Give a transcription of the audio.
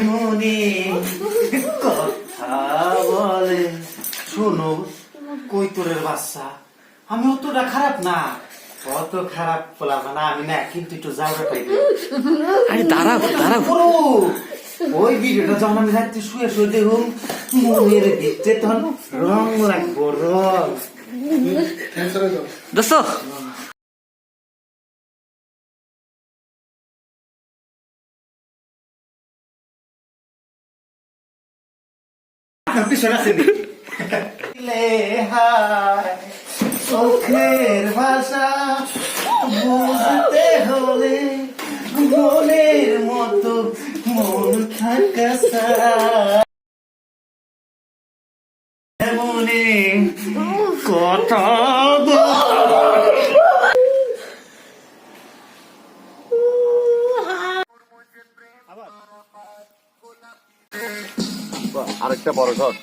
মনে কথা বলে শোনো কৈতরের বাচ্চা আমি অতটা খারাপ না অত খারাপ বললাম না আমি না কিন্তু একটু যাওয়া পাইবে আরে দাঁড়াও ওই ভিডিওটা যখন আমি রাত্রে শুয়ে শুয়ে দেখুন মনের ভিতরে তখন রং লাগবো রং দোস্ত পিছনে আছে চোখের ভাষা বুঝতে হলে মনের মতো মন থাকা মনে কথা আরেকটা বড় ঘর